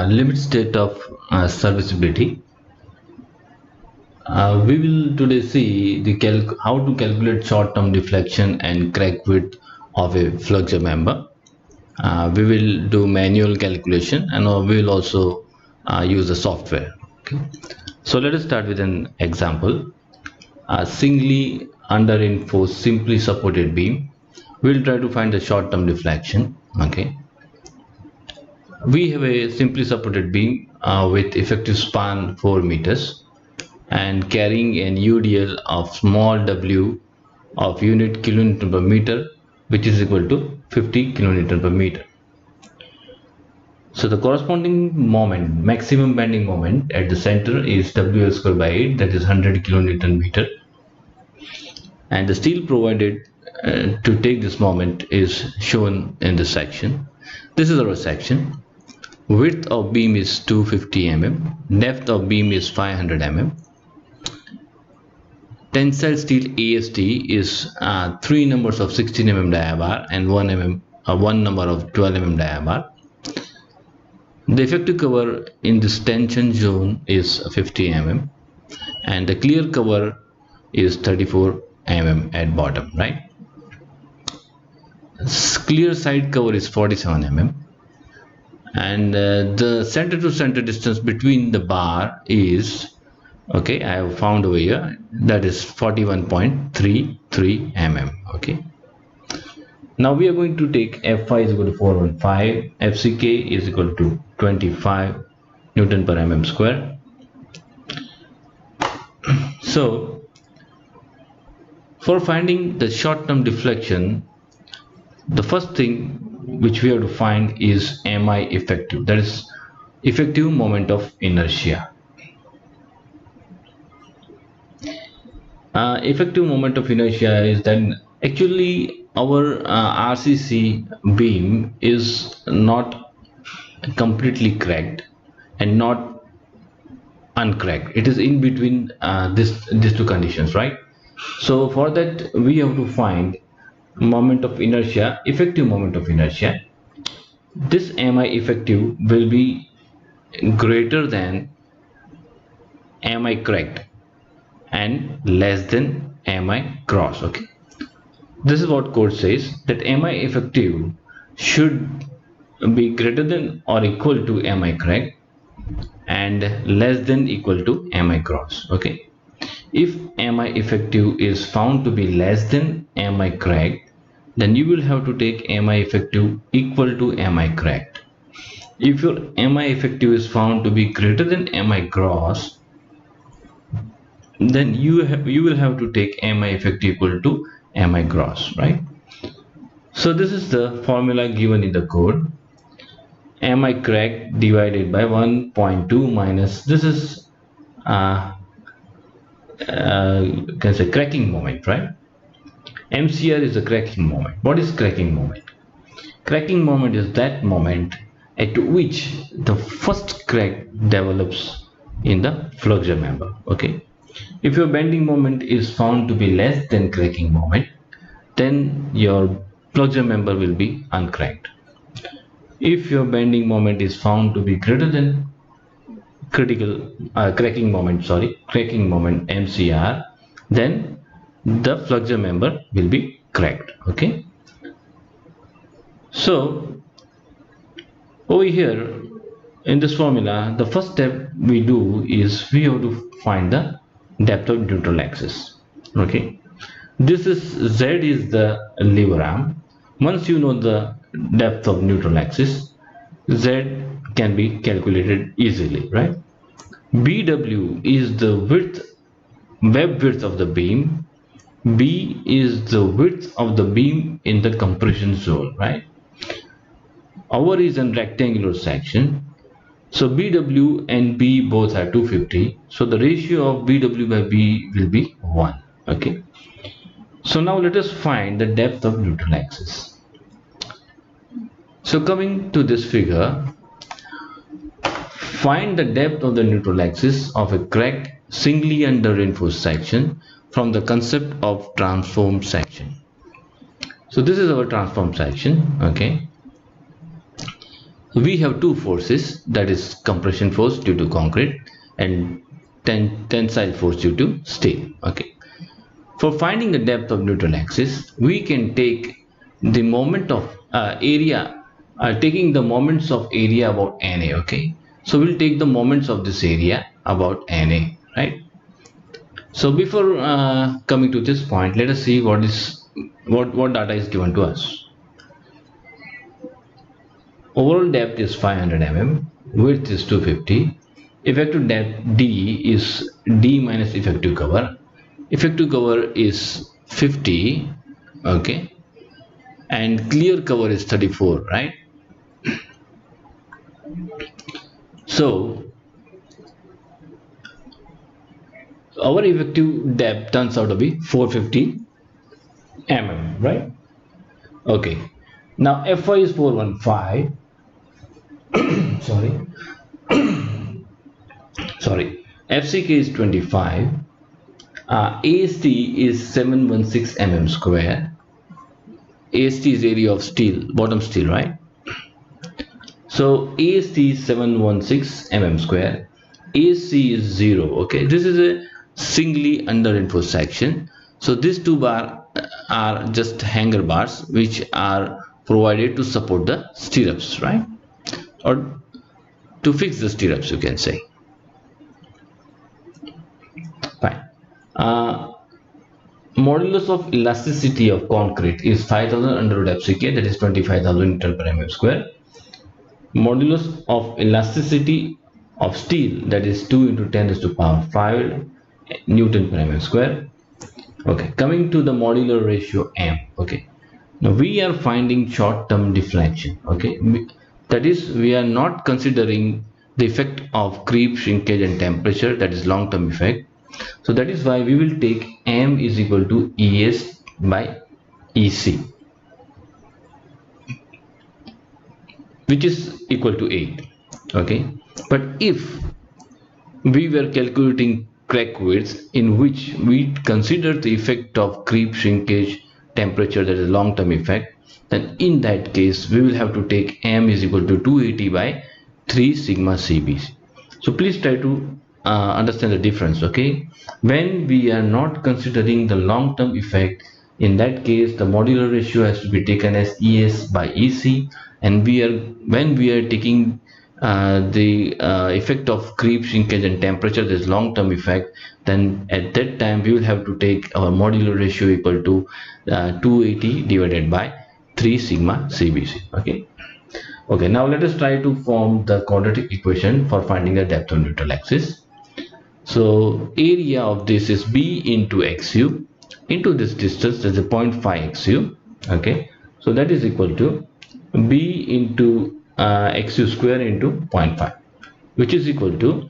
limit state of serviceability. We will today see how to calculate short-term deflection and crack width of a flexure member. We will do manual calculation, and we will also use the software. Okay. So let us start with an example. A singly under-reinforced, simply supported beam. We will try to find the short-term deflection. Okay. We have a simply supported beam with effective span 4 meters and carrying an UDL of small w of unit kilonewton per meter, which is equal to 50 kilonewton per meter. So the corresponding moment, maximum bending moment at the center is WL square by 8, that is 100 kilonewton meter. And the steel provided to take this moment is shown in this section. This is our section. Width of beam is 250 mm. Depth of beam is 500 mm. Tensile steel AST is 3 numbers of 16 mm diabar and 1 number of 12 mm diabar. The effective cover in this tension zone is 50 mm and the clear cover is 34 mm at bottom, right? Clear side cover is 47 mm and the center to center distance between the bar is, okay, I have found over here, that is 41.33 mm. Okay. Now we are going to take Fy is equal to 415, FCK is equal to 25 Newton per mm square. So for finding the short-term deflection, the first thing which we have to find is MI effective, that is effective moment of inertia. Effective moment of inertia is that actually our RCC beam is not completely cracked and not uncracked. It is in between these two conditions, right? So for that we have to find moment of inertia, effective moment of inertia. This MI effective will be greater than MI cracked and less than MI cross. Okay, this is what code says, that MI effective should be greater than or equal to MI cracked and less than equal to MI cross. Okay, if MI effective is found to be less than MI cracked, then you will have to take MI effective equal to MI cracked. If your MI effective is found to be greater than MI gross, then you will have to take MI effective equal to MI gross, right? So this is the formula given in the code. MI cracked divided by 1.2 minus, this is can say cracking moment, right? MCR is the cracking moment. What is cracking moment? Cracking moment is that moment at which the first crack develops in the flexure member. Okay, if your bending moment is found to be less than cracking moment, then your flexure member will be uncracked. If your bending moment is found to be greater than cracking moment MCR, then the flexure member will be cracked. Okay, so over here in this formula, the first step we do is we have to find the depth of neutral axis. Okay, this is Z is the lever arm. Once you know the depth of neutral axis, Z can be calculated easily, right? BW is the web width of the beam. B is the width of the beam in the compression zone, right? Our is a rectangular section, so BW and B both are 250, so the ratio of BW by B will be 1. Okay, so now let us find the depth of neutral axis. So coming to this figure, find the depth of the neutral axis of a cracked singly under reinforced section from the concept of transformed section. So this is our transformed section. Okay, we have two forces, that is compression force due to concrete and tensile force due to steel. Okay. For finding the depth of neutral axis, we can take the moment of area, taking the moments of area about NA. Okay. So we'll take the moments of this area about NA, right? So before coming to this point, let us see what data is given to us. Overall depth is 500 mm, width is 250. Effective depth D is D minus effective cover. Effective cover is 50, okay, and clear cover is 34, right? So our effective depth turns out to be 450 mm, right? Okay. Now Fy is 415. Sorry. Sorry. FCK is 25. AST is 716 mm square. AST is area of steel, bottom steel, right? So AST is 716 mm square. ASC is 0. Okay, this is a singly under-reinforced section. So these two bars are just hanger bars which are provided to support the stirrups, right? Or to fix the stirrups, you can say. Fine. Modulus of elasticity of concrete is 5000 under root FCK, that is 25,000 Newton per mm square. Modulus of elasticity of steel, that is 2 into 10 raised to power 5 Newton per mm square. Okay, coming to the modular ratio M. Okay, now we are finding short-term deflection. Okay, that is, we are not considering the effect of creep, shrinkage, and temperature, that is long-term effect. So that is why we will take M is equal to ES by EC, which is equal to 8. Okay, but if we were calculating crack widths in which we consider the effect of creep, shrinkage, temperature, that is long-term effect, then in that case we will have to take M is equal to 280 by 3 sigma CB. So please try to understand the difference. Okay, when we are not considering the long-term effect, in that case the modular ratio has to be taken as ES by EC, and when we are taking the effect of creep, shrinkage, and temperature, this long-term effect, then at that time we will have to take our modular ratio equal to 280 divided by 3 sigma CBC. Okay, now let us try to form the quadratic equation for finding the depth of neutral axis. So area of this is B into XU into this distance, that's a 0.5 XU. Okay, so that is equal to B into XU square into 0.5, which is equal to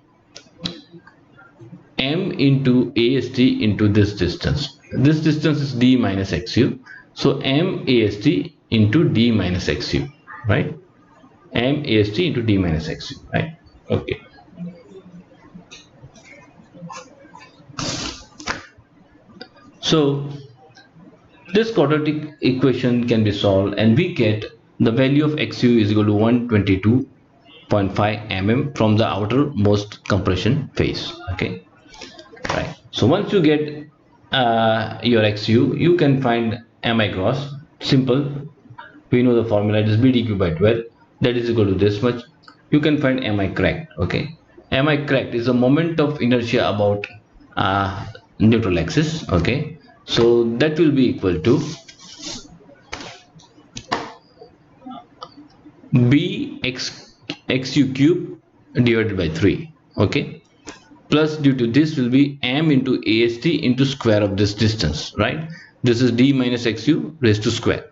M into AST into this distance. This distance is D minus XU. So M AST into D minus XU, right? M AST into D minus XU, right? Okay. So this quadratic equation can be solved and we get the value of XU is equal to 122.5 mm from the outermost compression phase. Okay, right. So once you get your XU, you can find Mi gross. Simple, we know the formula, it is BDQ by 12, that is equal to this much. You can find Mi cracked. Okay, Mi cracked is a moment of inertia about neutral axis. Okay, so that will be equal to Xu cube divided by 3. Okay, plus due to this will be M into AST into square of this distance, right? This is D minus XU raised to square.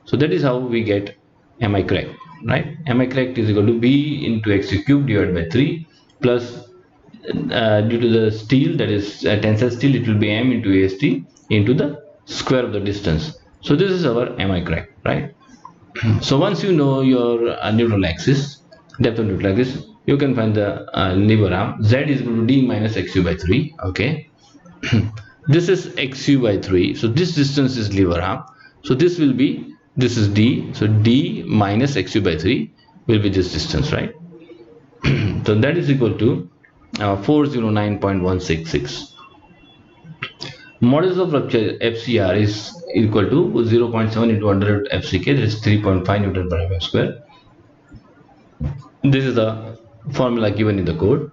So that is how we get Mi cracked, right? Mi cracked is equal to B into Xu cube divided by 3 plus due to the steel, that is tensile steel, it will be M into AST into the square of the distance. So this is our Mi cracked, right? So once you know your neutral axis, depth of neutral axis, you can find the lever arm. Z is equal to D minus XU by 3. Okay, this is XU by 3. So this distance is lever arm. So this will be, this is D. So D minus XU by 3. will be this distance, right? So that is equal to 409.166. Modulus of rupture FCR is equal to 0.7 into 100 FCK, that is 3.5 Newton per mm square. This is the formula given in the code.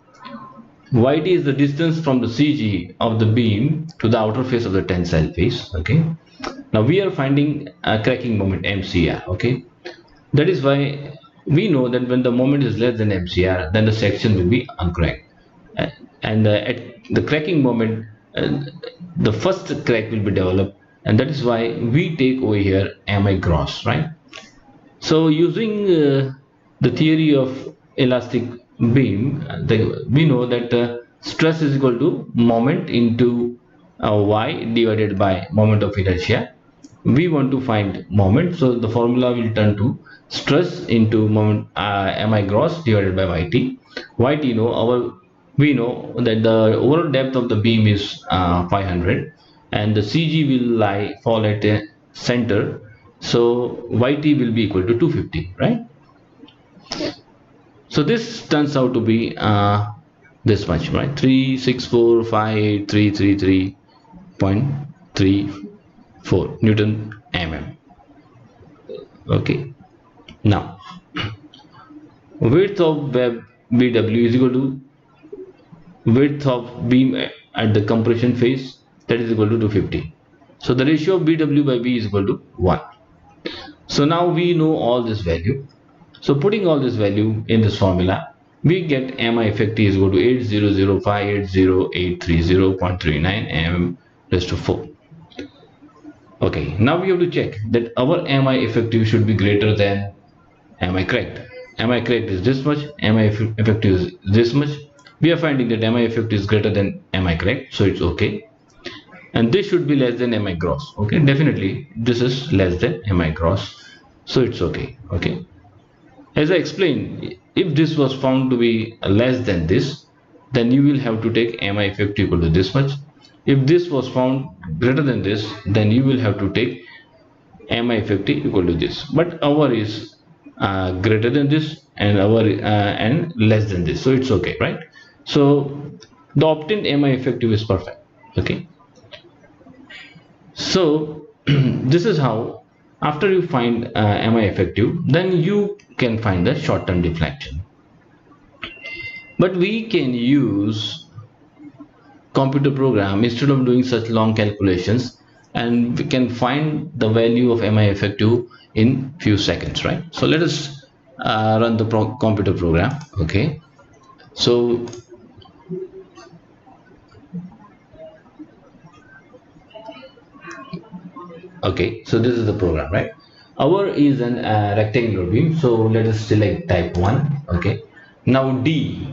Yt is the distance from the CG of the beam to the outer face of the tensile face. Okay. Now we are finding a cracking moment MCR. Okay. That is why we know that when the moment is less than MCR, then the section will be uncracked. And at the cracking moment, the first crack will be developed, and that is why we take over here MI gross, right? So using the theory of elastic beam, we know that stress is equal to moment into y divided by moment of inertia. We want to find moment, so the formula will turn to stress into moment mi gross divided by yt. Yt we know that the overall depth of the beam is 500, and the CG will fall at a center, so yt will be equal to 250, right? So this turns out to be this much, right? 3645833.34 Newton mm. Okay. Now width of web BW is equal to width of beam at the compression phase, that is equal to 250. So the ratio of BW by B is equal to 1. So now we know all this value. So putting all this value in this formula, we get MI effective is equal to 800580,830.39 mm raised to 4. Okay, now we have to check that our MI effective should be greater than MI correct. MI correct is this much, MI effective is this much. We are finding that MI effective is greater than MI correct, so it's okay. And this should be less than MI gross. Okay, definitely this is less than MI gross, so it's okay. Okay. As I explained, if this was found to be less than this, then you will have to take MI effective equal to this much. If this was found greater than this, then you will have to take MI effective equal to this. But our is greater than this, and our and less than this, so it's okay, right? So the obtained MI effective is perfect. Okay. So this is how, after you find MI effective, then you can find the short-term deflection. But we can use computer program instead of doing such long calculations, and we can find the value of MI effective in few seconds, right? So let us run the computer program. Okay. So okay, so this is the program, right? Our is an rectangular beam, so let us select type 1. Okay. Now D,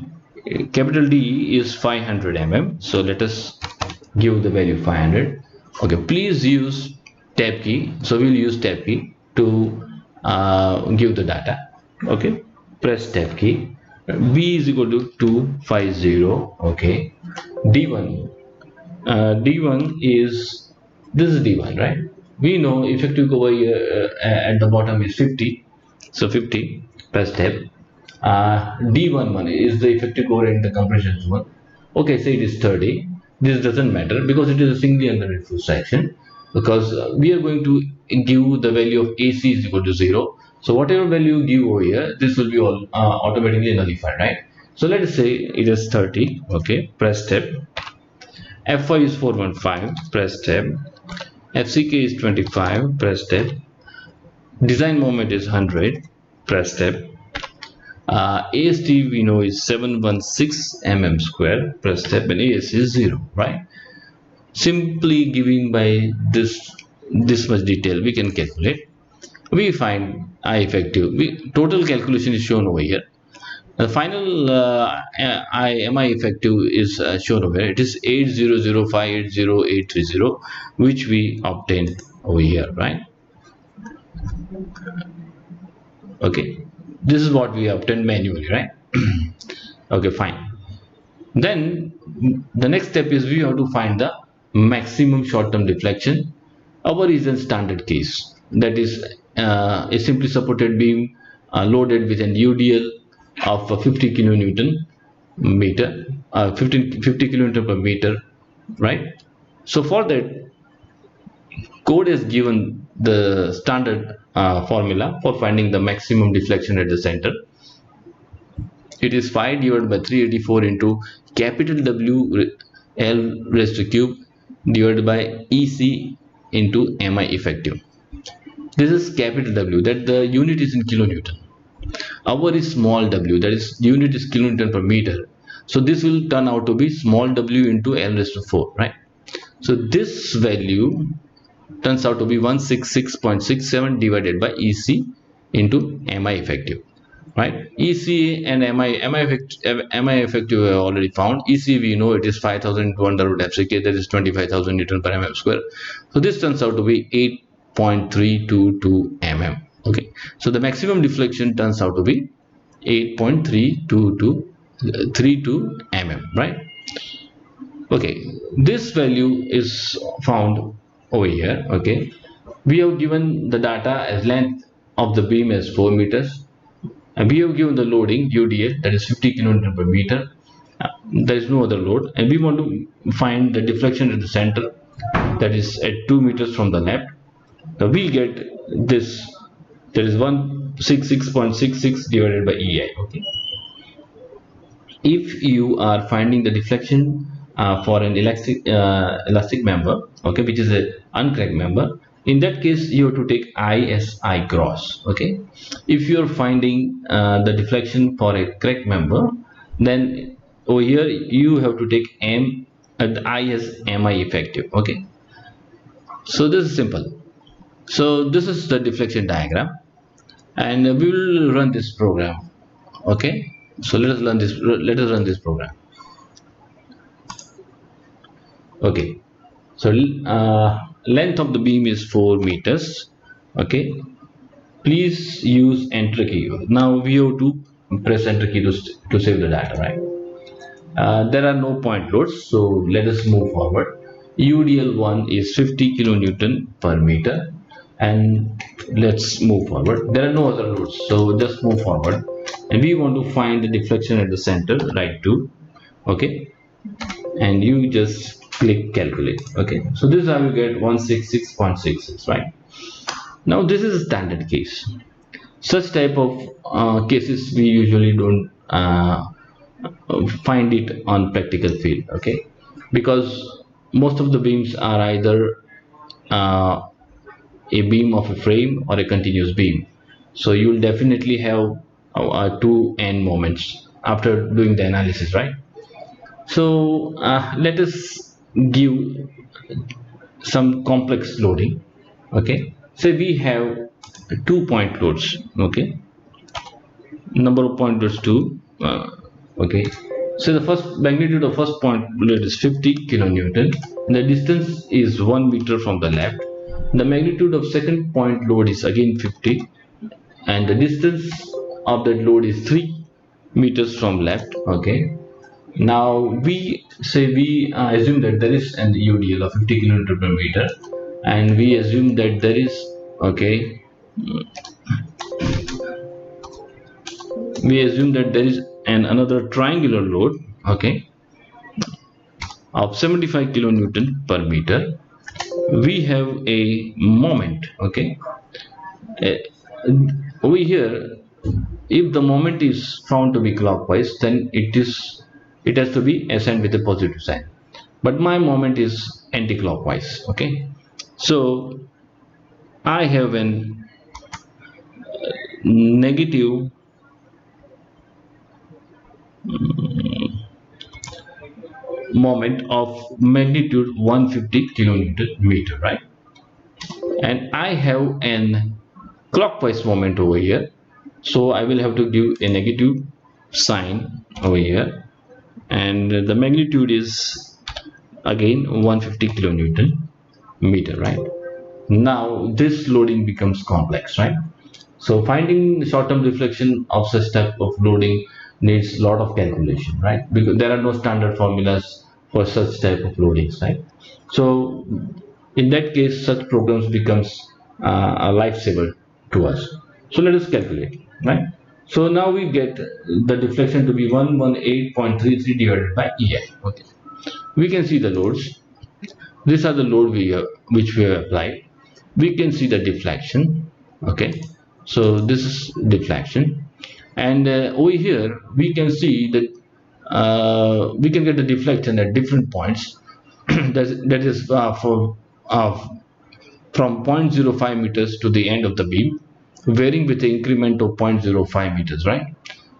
capital D is 500 mm, so let us give the value 500. Okay, please use tab key, so we'll use tab key to give the data. Okay, press tab key. B is equal to 250. Okay, D1, D1 is, this is D1, right? We know effective over here at the bottom is 50, so 50, press tab. D11 is the effective core in the compression zone. Okay, say it is 30. This doesn't matter because it is a singly uncontrolled section, because we are going to give the value of AC is equal to 0. So whatever value you give over here, this will be all automatically nullified, right? So let us say it is 30. Okay, press tab. Fy is 415, press tab. FCK is 25, press tab. Design moment is 100, press tab. AST we know is 716 mm square, press tab, and AS is 0, right? Simply giving by this much detail, we can calculate. We find I effective. Total calculation is shown over here. The final MI effective is shown over here. It is 800580830, which we obtained over here, right? Okay, this is what we obtained manually, right? Okay, fine. Then the next step is we have to find the maximum short-term deflection. Our is a standard case, that is a simply supported beam loaded with an UDL of 50 kilonewton meter, 50 kilonewton per meter, right? So for that, code has given the standard formula for finding the maximum deflection at the center. It is 5 divided by 384 into capital W L raised to cube divided by EC into MI effective. This is capital W, that the unit is in kilonewton. Our is small w, that is unit is kilonewton per meter. So this will turn out to be small w into L raised to 4, right? So this value turns out to be 166.67 divided by EC into MI effective, right? EC and MI effective we have already found. EC we know it is 5000 into under root FCK, that is 25,000 Newton per mm square. So this turns out to be 8.322 mm. Okay, so the maximum deflection turns out to be 8.322 mm, right? Okay, this value is found over here. Okay, we have given the data as length of the beam as 4 meters, and we have given the loading UDL, that is 50 kilonewton per meter. There is no other load, and we want to find the deflection at the center, that is at 2 meters from the left. Now we get this, that is 166.66 divided by EI. Okay, if you are finding the deflection for an elastic member, okay, which is a uncracked member, in that case you have to take I as I gross. Okay, if you are finding the deflection for a cracked member, then over here you have to take M I as MI effective. Okay, so this is simple. So this is the deflection diagram, and we will run this program. Okay, so let us run this program. Okay, so length of the beam is 4 meters. Okay, please use enter key. Now we have to press enter key to save the data, right? There are no point loads, so let us move forward. UDL1 is 50 kilonewton per meter, and let's move forward. There are no other loads, so just move forward, and we want to find the deflection at the center, right? To okay, and you just click calculate. Okay, so this is how you get 166.66, right? Now this is a standard case. Such type of cases we usually don't find it on practical field. Okay, because most of the beams are either a beam of a frame or a continuous beam, so you will definitely have two end moments after doing the analysis, right? So let us give some complex loading. Okay, say we have 2-point loads. Okay, number of point loads 2. Okay, so the first magnitude of first point load is 50 kilonewton, and the distance is 1 meter from the left. The magnitude of second point load is again 50, and the distance of that load is 3 meters from left. Okay, now we assume that there is an UDL of 50 kilonewton per meter, and we assume that there is, okay, we assume that there is another triangular load, okay, of 75 kilonewton per meter. We have a moment, okay. Over here, if the moment is found to be clockwise, then it has to be assigned with a positive sign, but my moment is anti-clockwise. Okay, so I have an negative moment of magnitude 150 kilonewton meter, right? And I have an clockwise moment over here, so I will have to give a negative sign over here, and the magnitude is again 150 kilonewton meter, right? Now this loading becomes complex, right? So finding short-term deflection of such type of loading needs a lot of calculation, right? Because there are no standard formulas for such type of loadings, right? So in that case, such programs becomes a lifesaver to us. So let us calculate. right? So now we get the deflection to be 118.33 divided by EI. Okay, we can see the loads. These are the load which we have applied. We can see the deflection. Okay, so this is deflection, and over here we can see that we can get the deflection at different points. That is from 0.05 meters to the end of the beam, varying with the increment of 0.05 meters, right?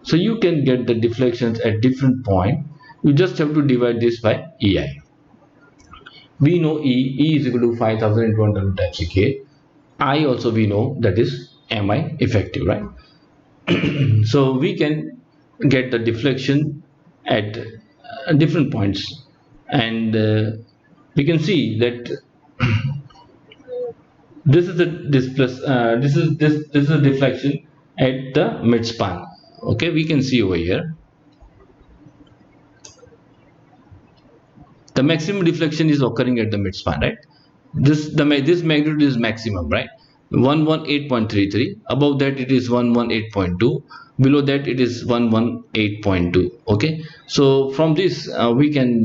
So you can get the deflections at different point. You just have to divide this by EI. We know E is equal to 5000 into 100 times K. I also we know that is MI effective, right? So we can get the deflection at different points, and we can see that this is the this is a deflection at the mid span. Okay, we can see over here the maximum deflection is occurring at the mid span, right? This magnitude is maximum, right? 118.33. Above that it is 118.2. Below that it is 118.2. Okay, so from this we can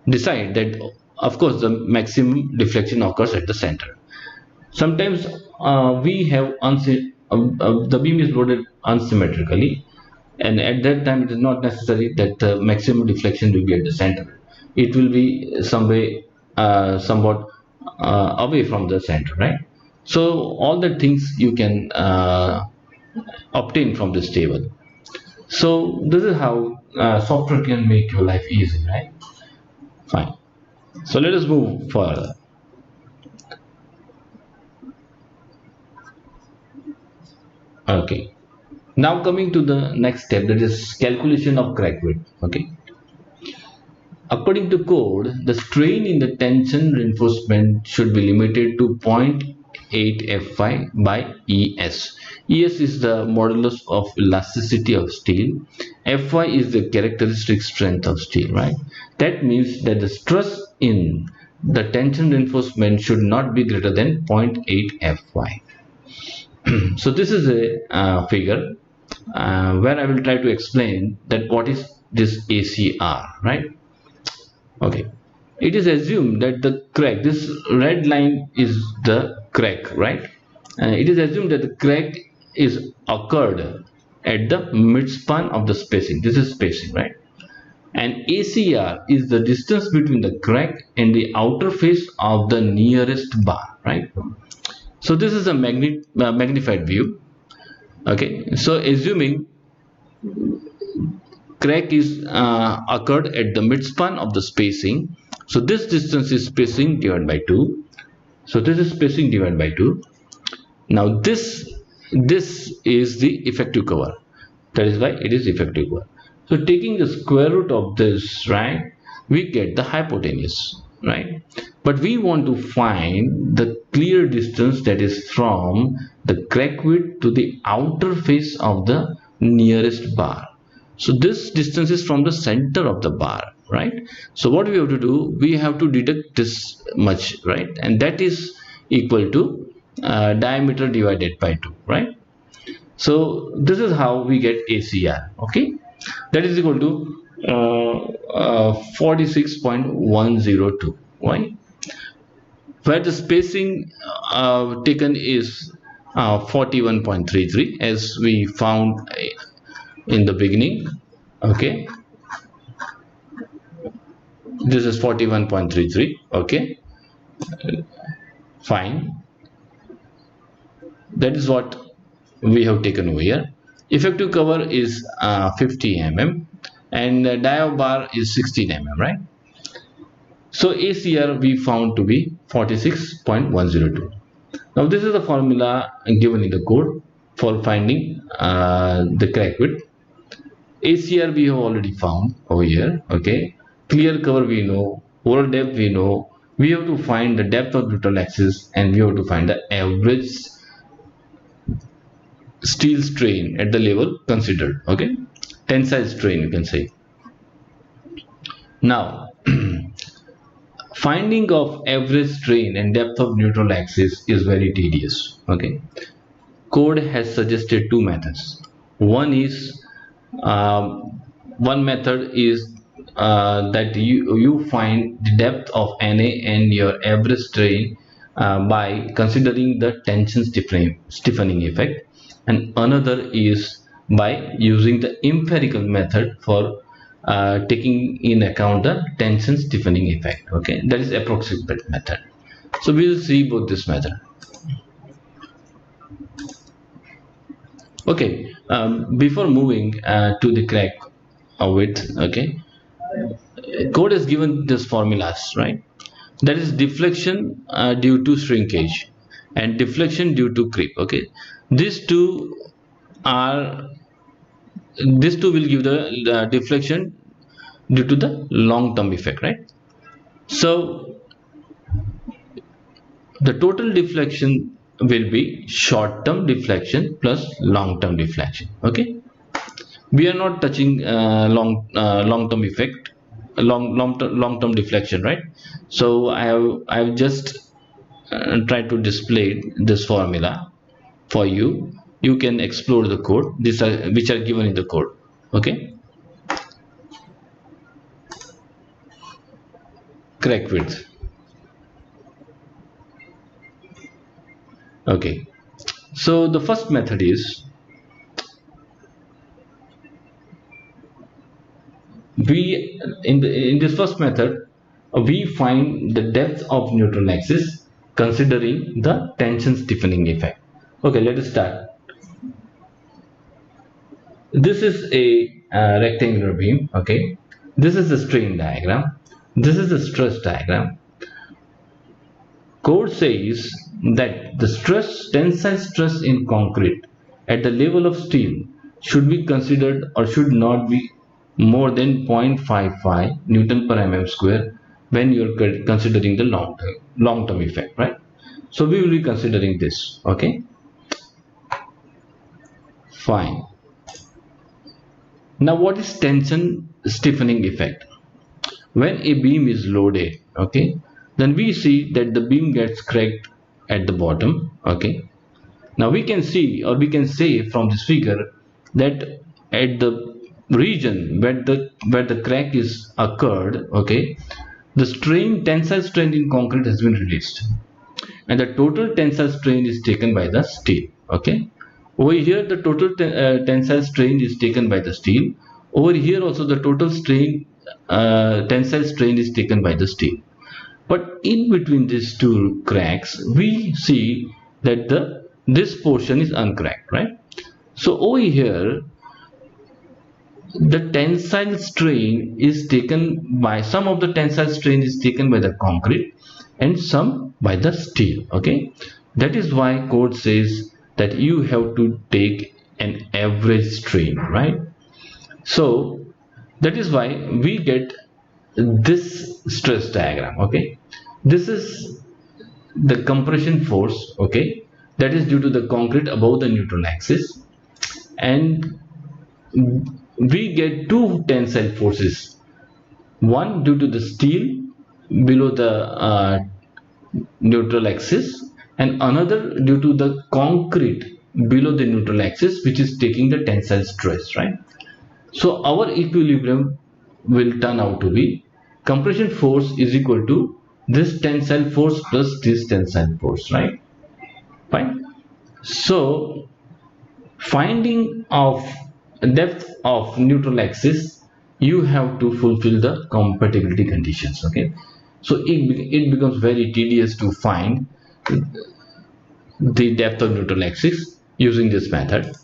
decide that of course the maximum deflection occurs at the center. Sometimes we have the beam is loaded unsymmetrically, and at that time it is not necessary that the maximum deflection will be at the center. It will be some way somewhat away from the center, right? So all the things you can obtain from this table. So this is how software can make your life easy, right? Fine. So let us move further. Okay, now coming to the next step, that is calculation of crack width. Okay, according to code, the strain in the tension reinforcement should be limited to 0.8 Fy by Es. Es is the modulus of elasticity of steel. Fy is the characteristic strength of steel, right? That means that the stress in the tension reinforcement should not be greater than 0.8 Fy. So this is a figure where I will try to explain that what is this ACR, right? Okay, it is assumed that the crack, this red line is the crack, right? It is assumed that the crack is occurred at the midspan of the spacing. This is spacing, right? And ACR is the distance between the crack and the outer face of the nearest bar, right? So this is a magnified view. Okay, so assuming crack is occurred at the midspan of the spacing, so this distance is spacing divided by 2. So this is spacing divided by 2. Now this is the effective cover. That is why it is effective cover. So taking the square root of this, right, we get the hypotenuse, right? But we want to find the clear distance that is from the crack width to the outer face of the nearest bar. So this distance is from the center of the bar, right? So what we have to do, we have to deduct this much, right? And that is equal to diameter divided by 2, right? So this is how we get ACR. Okay, that is equal to 46.102. Why? Where the spacing taken is 41.33 as we found in the beginning. Okay, this is 41.33. Okay, fine, that is what we have taken over here. Effective cover is 50 mm and dial bar is 16 mm, right? So ACR we found to be 46.102. Now this is the formula given in the code for finding the crack width. ACR we have already found over here. Okay, clear cover we know, overall depth we know. We have to find the depth of neutral axis and we have to find the average steel strain at the level considered. Okay, tensile strain you can say. Now finding of average strain and depth of neutral axis is very tedious. Okay, code has suggested two methods. One is one method is that you find the depth of NA and your average strain by considering the tension stiffening effect, and another is by using the empirical method for taking in account the tension stiffening effect. Okay, that is approximate method. So we will see both this method. Okay, before moving to the crack width, okay, code has given this formulas, right? That is deflection due to shrinkage and deflection due to creep. Okay, these two are these two will give the deflection due to the long-term effect, right? So the total deflection will be short-term deflection plus long-term deflection. Okay, we are not touching long-term effect, long-term deflection, right? So I have just tried to display this formula for you. You can explore the code. These are which are given in the code. Okay, crack width. Okay, so the first method is we in this first method we find the depth of neutral axis considering the tension stiffening effect. Okay, let us start. This is a rectangular beam. Okay, this is the strain diagram, this is the stress diagram. Code says that the tensile stress in concrete at the level of steel should be considered or should not be more than 0.55 Newton per mm square when you are considering the long term effect, right? So we will be considering this. Okay, fine. Now what is tension stiffening effect? When a beam is loaded, okay, then we see that the beam gets cracked at the bottom. Okay, now we can see or we can say from this figure that at the region where the crack is occurred, okay, the tensile strain in concrete has been released and the total tensile strain is taken by the steel. Okay, over here the total tensile strain is taken by the steel. Over here also the total tensile strain is taken by the steel. But in between these two cracks we see that this portion is uncracked, right? So over here the tensile strain is taken by some of the tensile strain is taken by the concrete and some by the steel. Okay, that is why code says that you have to take an average strain, right? So that is why we get this stress diagram. Okay, this is the compression force, okay, that is due to the concrete above the neutral axis, and we get two tensile forces, one due to the steel below the neutral axis and another due to the concrete below the neutral axis, which is taking the tensile stress, right? So our equilibrium will turn out to be compression force is equal to this tensile force plus this tensile force, right? Fine. So finding of depth of neutral axis, you have to fulfill the compatibility conditions. Okay, so it becomes very tedious to find the depth of neutral axis using this method.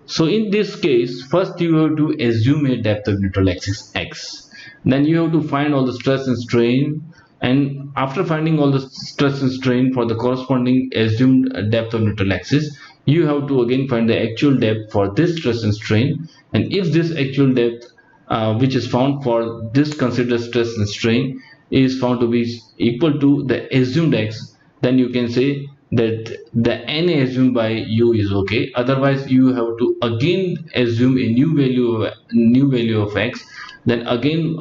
So in this case, first you have to assume a depth of neutral axis x, then you have to find all the stress and strain, and after finding all the stress and strain for the corresponding assumed depth of neutral axis, you have to again find the actual depth for this stress and strain, and if this actual depth which is found for this considered stress and strain is found to be equal to the assumed x, then you can say that the n assumed by you is okay. Otherwise you have to again assume a new value of x, then again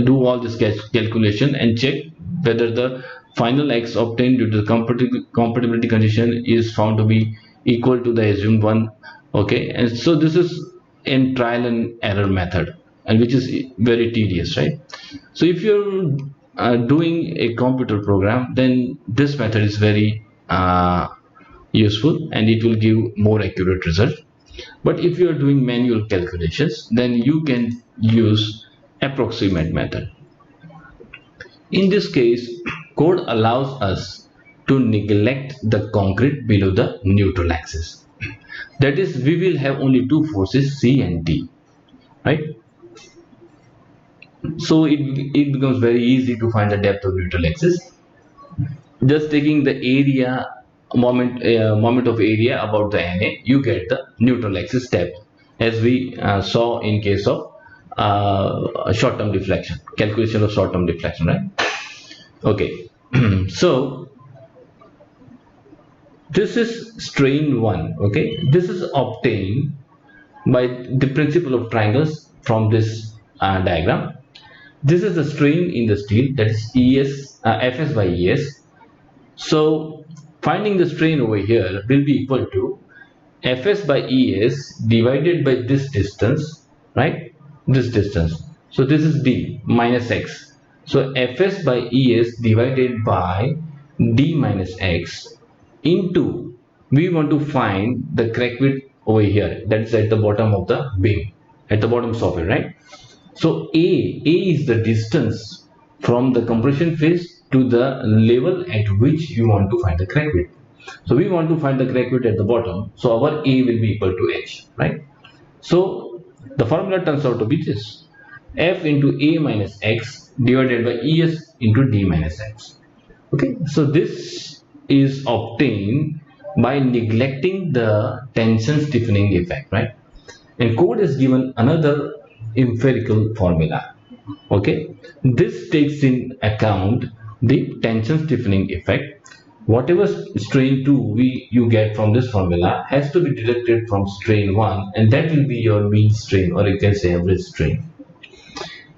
do all this calculation and check whether the final x obtained due to the compatibility condition is found to be equal to the assumed one. Okay, and so this is in trial and error method, and which is very tedious, right? So if you're doing a computer program, then this method is very useful and it will give more accurate result. But if you are doing manual calculations, then you can use approximate method. In this case, code allows us to neglect the concrete below the neutral axis. That is, we will have only two forces, C and D, right? So it becomes very easy to find the depth of neutral axis. Just taking the area moment of area about the NA, you get the neutral axis depth, as we saw in case of short-term deflection, calculation of short-term deflection, right? Okay, so this is strain 1. Okay, this is obtained by the principle of triangles from this diagram. This is the strain in the steel, that is Fs by Es. So finding the strain over here will be equal to Fs by Es divided by this distance, right? This distance. So this is D minus X. So Fs by Es divided by D minus X into, we want to find the crack width over here, that's at the bottom of the beam, at the bottom soffit, right? So A is the distance from the compression phase to the level at which you want to find the crack width. So we want to find the crack width at the bottom, so our A will be equal to H, right? So the formula turns out to be this: F into A minus X divided by Es into D minus X. Okay, so this is obtained by neglecting the tension stiffening effect, right? And code is given another empirical formula. Okay, this takes in account the tension stiffening effect. Whatever strain 2 you get from this formula has to be deducted from strain 1, and that will be your mean strain, or you can say average strain.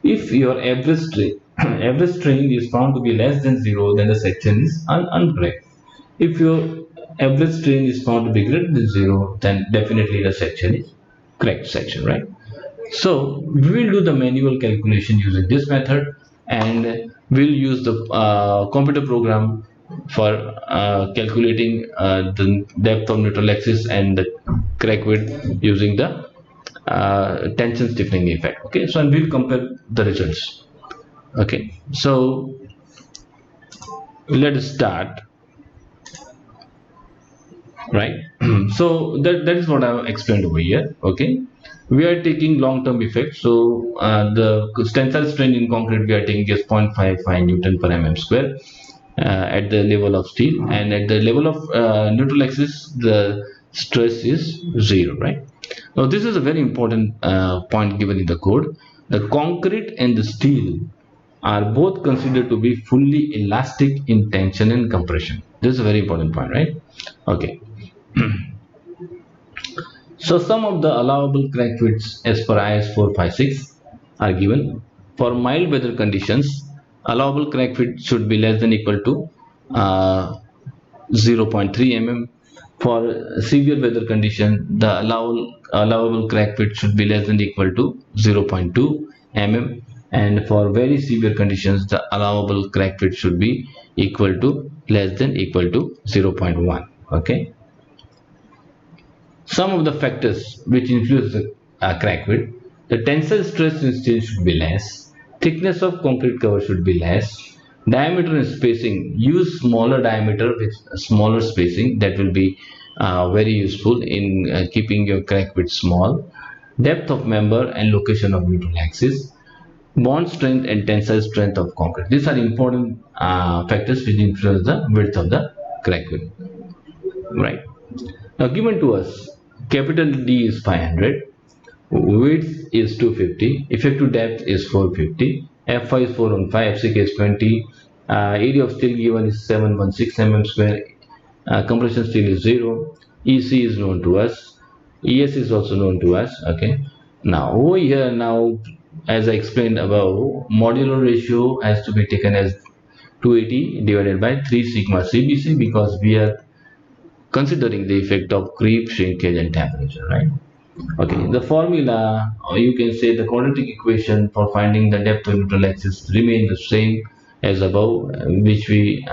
If your average strain is found to be less than 0, then the section is uncorrect. If your average strain is found to be greater than 0, then definitely the section is correct section, right? So we will do the manual calculation using this method, and we'll use the computer program for calculating the depth of neutral axis and the crack width using the tension stiffening effect. Okay, so and we'll compare the results. Okay, so let's start. Right. So that is what I've explained over here. Okay, we are taking long-term effect. So the tensile strain in concrete we are taking is 0.55 Newton per mm square at the level of steel, and at the level of neutral axis the stress is 0, right? Now this is a very important point given in the code. The concrete and the steel are both considered to be fully elastic in tension and compression. This is a very important point, right? Okay. So some of the allowable crack widths as per IS 456 are given. For mild weather conditions, allowable crack width should be less than equal to 0.3 mm. For severe weather condition, the allowable crack width should be less than equal to 0.2 mm. And for very severe conditions, the allowable crack width should be equal to less than equal to 0.1. Okay. Some of the factors which influence the crack width: the tensile stress in steel should be less, thickness of concrete cover should be less, diameter and spacing, use smaller diameter with smaller spacing, that will be very useful in keeping your crack width small, depth of member and location of neutral axis, bond strength and tensile strength of concrete. These are important factors which influence the width of the crack width, right? Now given to us, capital D is 500, width is 250, effective depth is 450, F5 is 415, FCK is 20, area of steel given is 716 mm square, compression steel is 0, EC is known to us, ES is also known to us. Okay, now over here, now as I explained above, modular ratio has to be taken as 280 divided by 3 sigma CBC, because we are considering the effect of creep, shrinkage, and temperature, right? Okay, the formula, or you can say the quadratic equation for finding the depth of neutral axis remain the same as above, which we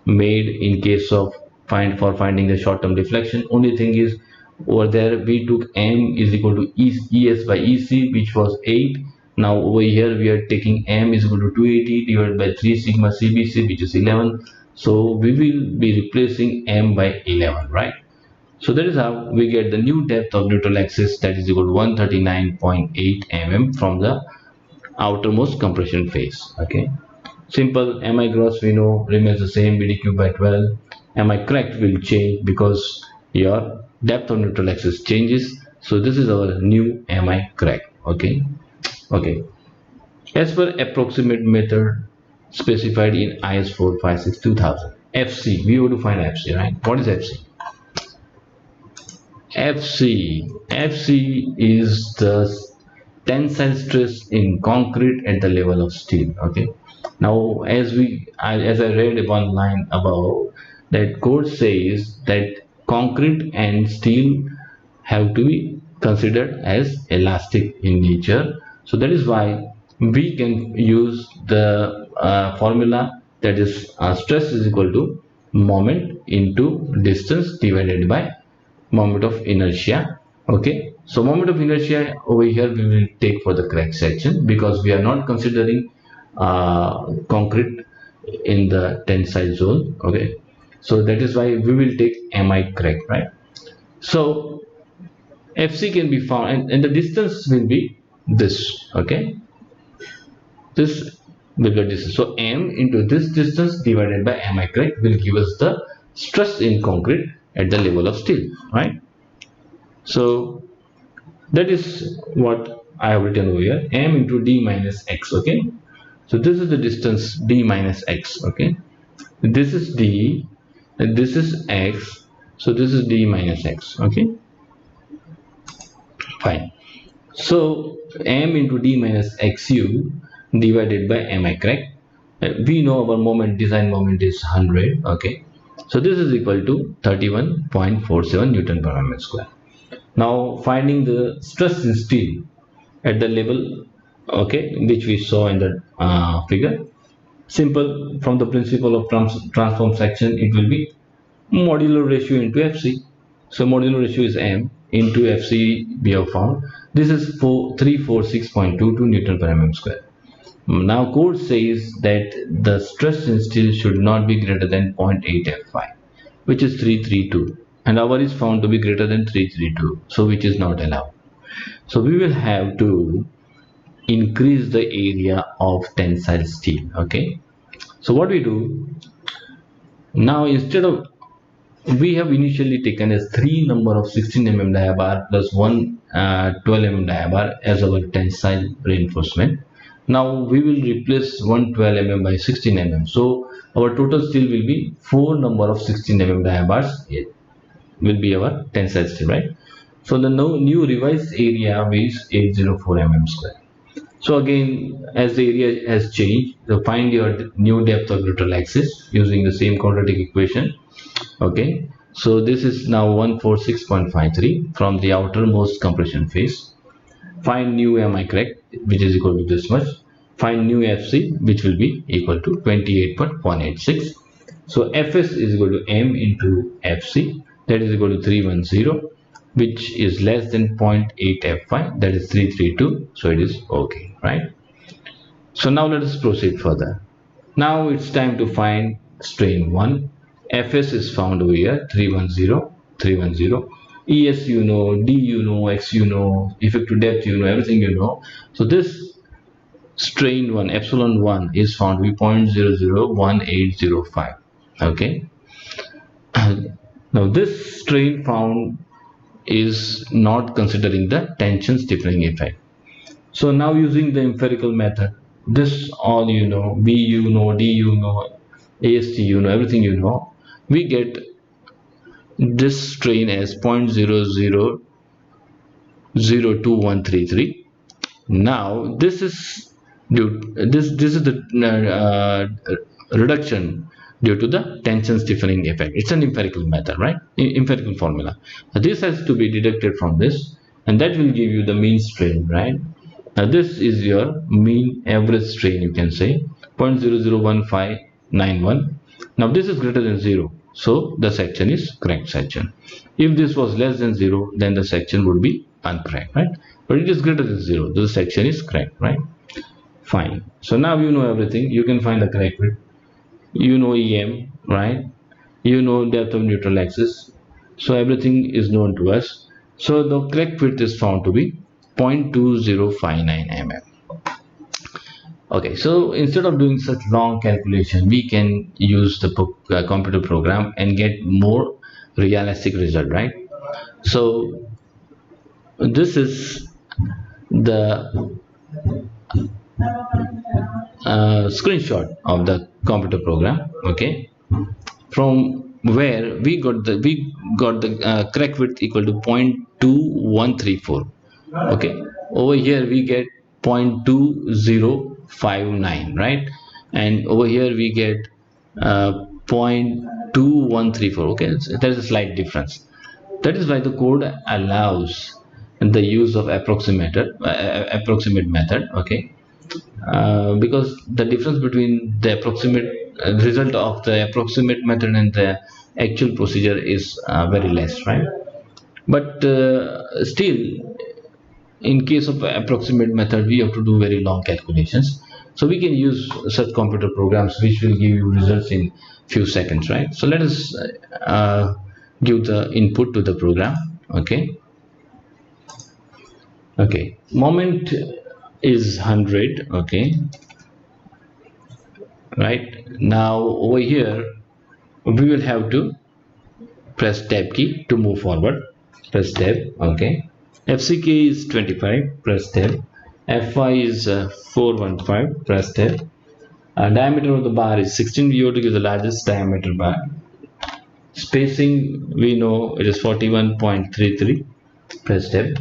made in case of finding the short-term deflection. Only thing is, over there we took m is equal to es by ec, which was 8. Now over here we are taking m is equal to 280 divided by 3 sigma cbc, which is 11. So we will be replacing m by 11, right? So that is how we get the new depth of neutral axis, that is equal to 139.8 mm from the outermost compression phase. Okay, simple. Mi gross we know remains the same, bdq by 12. Mi cracked will change because your depth of neutral axis changes. So this is our new mi crack. Okay. Okay, as per approximate method specified in is 456 2000, fc, we have to find fc, right? What is fc? FC is the tensile stress in concrete at the level of steel. Okay. Now, as I read one line above, that code says that concrete and steel have to be considered as elastic in nature. So that is why we can use the formula, that is stress is equal to moment into distance divided by moment of inertia. Okay, so moment of inertia over here we will take for the crack section, because we are not considering concrete in the tensile zone. Okay, so that is why we will take mi crack, right? So fc can be found, and the distance will be this. Okay, this will be distance. So m into this distance divided by mi crack will give us the stress in concrete at the level of steel, right? So that is what I have written over here, m into d minus x. Okay, so this is the distance d minus x. Okay, this is d and this is x, so this is d minus x. Okay, fine. So m into d minus xu divided by mi crack. We know our moment, design moment is 100. Okay, so this is equal to 31.47 Newton per mm square. Now finding the stress in steel at the level, okay, which we saw in the figure. Simple, from the principle of transform section, it will be modular ratio into fc. So modular ratio is m into fc we have found. This is 346.22 Newton per mm square. Now code says that the stress in steel should not be greater than 0.8 Fi, which is 332, and our is found to be greater than 332, so which is not allowed. So we will have to increase the area of tensile steel. Okay, so what we do now, instead of, we have initially taken as 3 number of 16 mm die bar plus 1 12 mm die bar as our tensile reinforcement. Now we will replace 1 12 mm by 16 mm. So our total steel will be 4 number of 16 mm die bars. It will be our tensile steel, right? So the new revised area is 804 mm square. So again, as the area has changed, so find your new depth of neutral axis using the same quadratic equation. Okay, so this is now 146.53 from the outermost compression phase. Find new mi crack, which is equal to this much. Find new fc, which will be equal to 28.186. So fs is equal to m into fc, that is equal to 310, which is less than 0.8 fi, that is 332. So it is okay, right? So now let us proceed further. Now it's time to find strain 1. Fs is found over here, 310, 310. Es you know, D you know, X you know, effective depth you know, everything you know. So this strain 1, epsilon 1 is found to be 0.001805. Okay. Now this strain found is not considering the tension stiffening effect. So now using the empirical method, this all you know, B you know, D you know, AST you know, everything you know, we get this strain as 0.000233, Now this is this is the reduction due to the tension stiffening effect. It's an empirical method, right? Empirical formula. So this has to be deducted from this, and that will give you the mean strain, right? Now this is your mean average strain, you can say 0.001591. Now this is greater than 0, so the section is cracked section. If this was less than 0, then the section would be uncracked, right? But it is greater than 0, the section is cracked, right? Fine. So now you know everything. You can find the crack width. You know EM, right? You know depth of neutral axis. So everything is known to us. So the crack width is found to be 0.2059 mm. Okay, so instead of doing such long calculation, we can use the computer program and get more realistic result, right? So this is the screenshot of the computer program, okay, from where we got the crack width equal to 0.2134. Okay, over here we get 0.2059, right? And over here we get 0.2134. Okay, there is a slight difference. That is why the code allows the use of approximate method. Okay, because the difference between the approximate result of the approximate method and the actual procedure is very less, right? But still, in case of approximate method, we have to do very long calculations. So we can use such computer programs which will give you results in few seconds, right? So let us give the input to the program. Okay, moment is 100. Okay, right now over here we will have to press tab key to move forward. Press tab. Okay, fck is 25. Press tab. fy is 415. Press tab. Diameter of the bar is 16. We have to give the largest diameter bar. Spacing, we know it is 41.33. Press tab.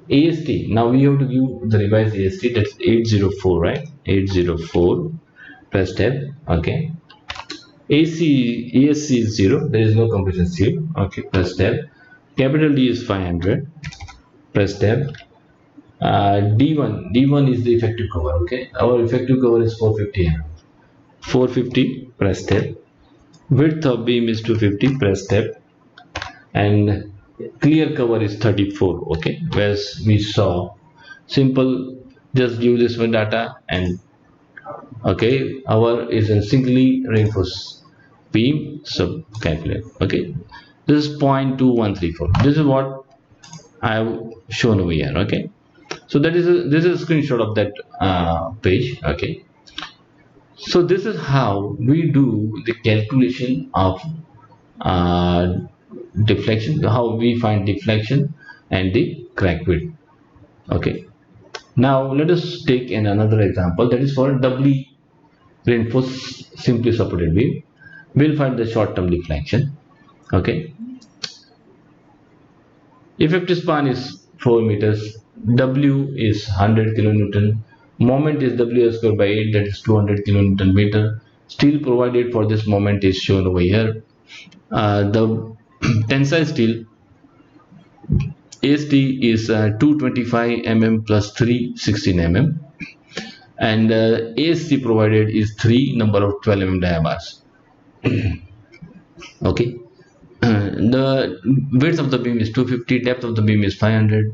AST, now we have to give the revised AST, that's 804, right? 804. Press tab. Okay, ESC is 0, there is no compression seal. Okay, press tab. Capital D is 500. Press tab. D1 is the effective cover. Okay, our effective cover is 450 mm. 450. Press tab. Width of beam is 250. Press tab. And clear cover is 34. Okay, whereas we saw simple, just give this one data and okay, our is a singly reinforced beam, so calculate. Okay, this is 0.2134. This is what I have shown over here. Okay, so that is this is a screenshot of that page. Okay, so this is how we do the calculation of deflection, how we find deflection and the crack width. Okay, now let us take another example, that is for doubly reinforced simply supported beam. We'll find the short-term deflection. Okay, effective span is 4 meters. W is 100 kilonewton. Moment is W square by 8, that is 200 kilonewton meter. Steel provided for this moment is shown over here. The tensile steel AST is 225 mm plus 316 mm, and ASC provided is 3 number of 12 mm dia bars. Okay, the width of the beam is 250, depth of the beam is 500.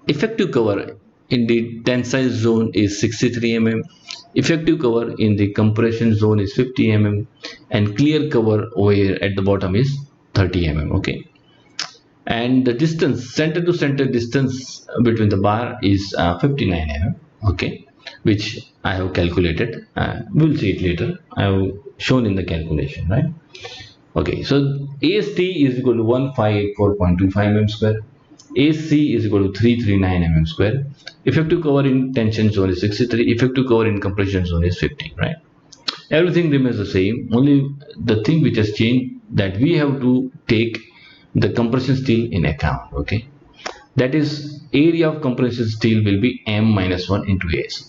Effective cover in the tensile zone is 63 mm. Effective cover in the compression zone is 50 mm, and clear cover over here at the bottom is 30 mm. Okay, and the distance, center to center distance between the bar is 59 mm. Okay, which I have calculated. We'll see it later. I have shown in the calculation, right? Okay, so AST is equal to 1584.25 mm square. AC is equal to 339 mm square. Effective cover in tension zone is 63. Effective cover in compression zone is 50, right? Everything remains the same. Only the thing which has changed, that we have to take the compression steel in account. Okay, That is, area of compression steel will be M minus 1 into AC.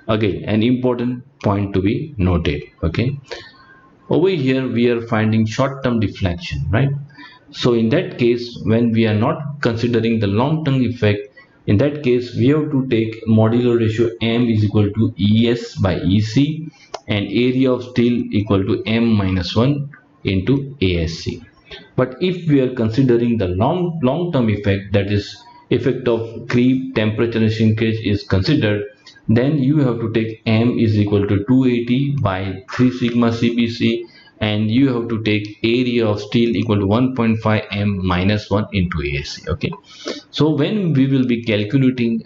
Again, an important point to be noted. Okay, over here we are finding short-term deflection, right? So in that case, when we are not considering the long-term effect, in that case we have to take modular ratio M is equal to ES by EC and area of steel equal to M minus 1 into ASC. But if we are considering the long-term effect, that is effect of creep, temperature and shrinkage is considered, then you have to take M is equal to 280 by 3 sigma CBC, and you have to take area of steel equal to 1.5 M minus 1 into AC. Okay, so when we will be calculating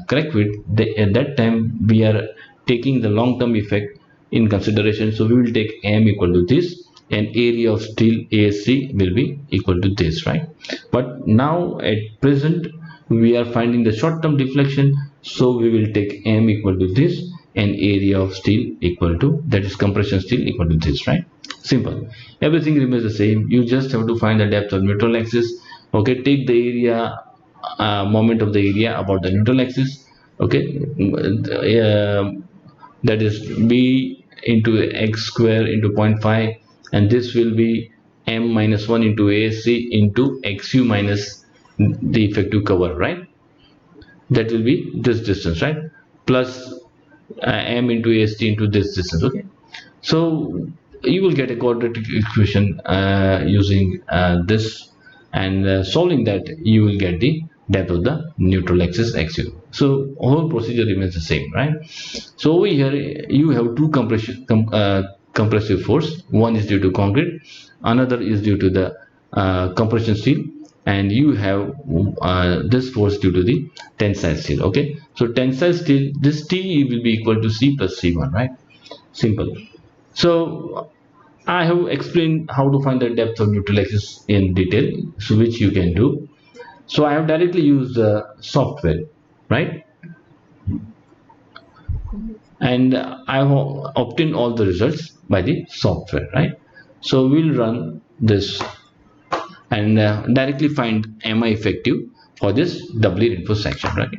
correct width, at that time we are taking the long-term effect in consideration. So we will take M equal to this and area of steel ASC will be equal to this, right? But now at present we are finding the short-term deflection, so we will take M equal to this and area of steel equal to, that is compression steel, equal to this, right? Simple. Everything remains the same. You just have to find the depth of neutral axis. Okay, take the area, moment of the area about the neutral axis. Okay, that is b into x square into 0.5, and this will be m minus 1 into asc into xu minus the effective cover, right? That will be this distance, right? Plus m into ast into this distance. Okay, so you will get a quadratic equation using this, and solving that you will get the depth of the neutral axis xu. So whole procedure remains the same, right? So over here you have two compressive force. One is due to concrete, another is due to the compression steel, and you have this force due to the tensile steel. Okay, so tensile steel, this T will be equal to C plus C1, right? Simple. So I have explained how to find the depth of neutral axis in detail, so which you can do. So I have directly used the software, right? And I have obtained all the results by the software, right? So we'll run this and directly find MI effective for this doubly reinforced section, right?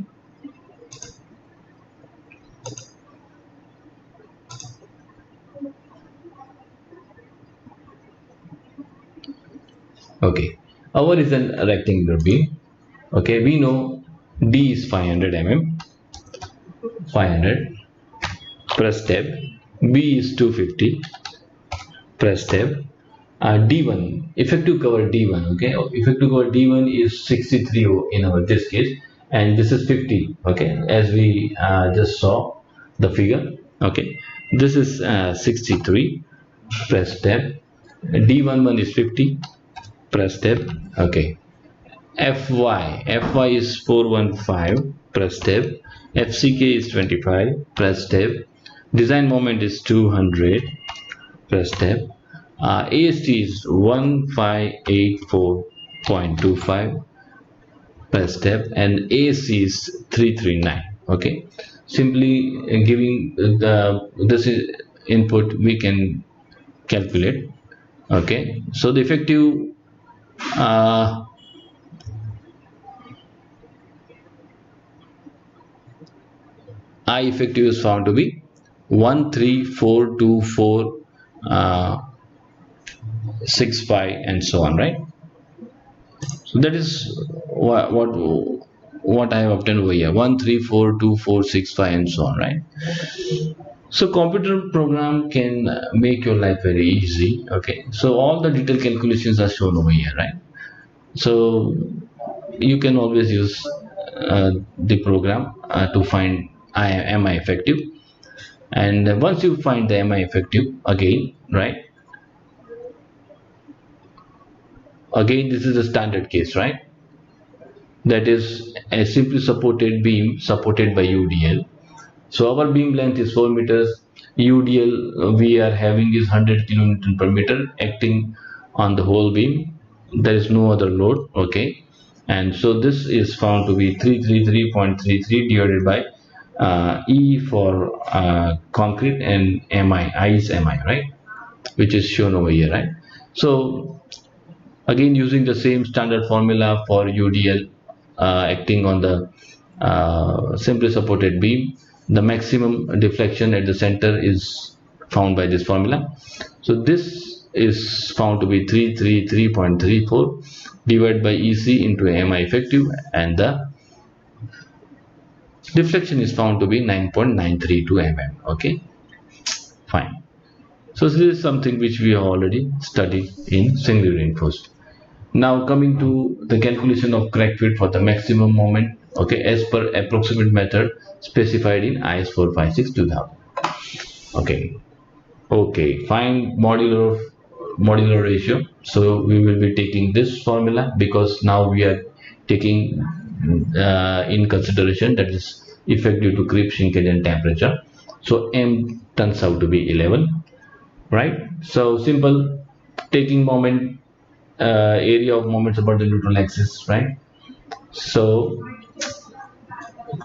Okay, our is a rectangular beam. Okay, we know D is 500 mm, 500, press tab. B is 250, press tab. D1, effective cover D1. Okay, effective cover D1 is 63 in our this case, and this is 50. Okay, as we just saw the figure. Okay, this is 63, press tab. D11 is 50, press tab. Okay, Fy is 415, press tab. FCK is 25, press tab. Design moment is 200, press tab. AST is 1584.25, press tab, and AC is 339. Okay, simply giving the this is input we can calculate. Okay, so the effective uh, I effective is found to be 13424 65 and so on, right? So that is what I have obtained over here, 1342465 and so on, right? So computer program can make your life very easy. Okay, so all the detailed calculations are shown over here, right? So you can always use the program to find am I effective, and once you find the MI effective, again, right, again this is a standard case, right? That is a simply supported beam supported by UDL. So our beam length is 4 meters. UDL we are having is 100 kilonewton per meter acting on the whole beam. There is no other load. Okay, and so this is found to be 333.33 divided by E for concrete and MI. I is MI, right? Which is shown over here, right? So again using the same standard formula for UDL, acting on the simply supported beam, the maximum deflection at the center is found by this formula. So this is found to be 333.34 divided by EC into MI effective, and the deflection is found to be 9.932 mm. Okay, fine. So this is something which we have already studied in singly reinforced. Now coming to the calculation of crack width for the maximum moment, okay, as per approximate method specified in IS 456 2000. Okay, okay, find modular ratio. So we will be taking this formula because now we are taking in consideration, that is effect due to creep, shrinkage and temperature. So M turns out to be 11, right? So simple, taking moment, area of moments about the neutral axis, right? So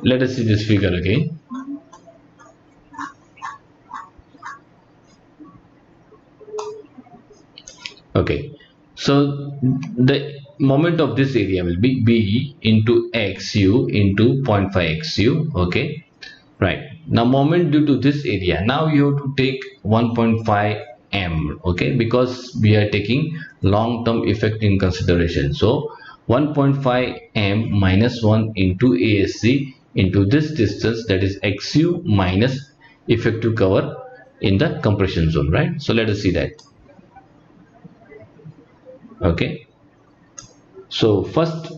let us see this figure again. Okay, so the moment of this area will be B into XU into 0.5 XU. Okay, right. Now moment due to this area, now you have to take 1.5 m, okay, because we are taking long term effect in consideration. So 1.5 m minus 1 into ASC into this distance, that is XU minus effective cover in the compression zone, right? So let us see that. Okay, so first,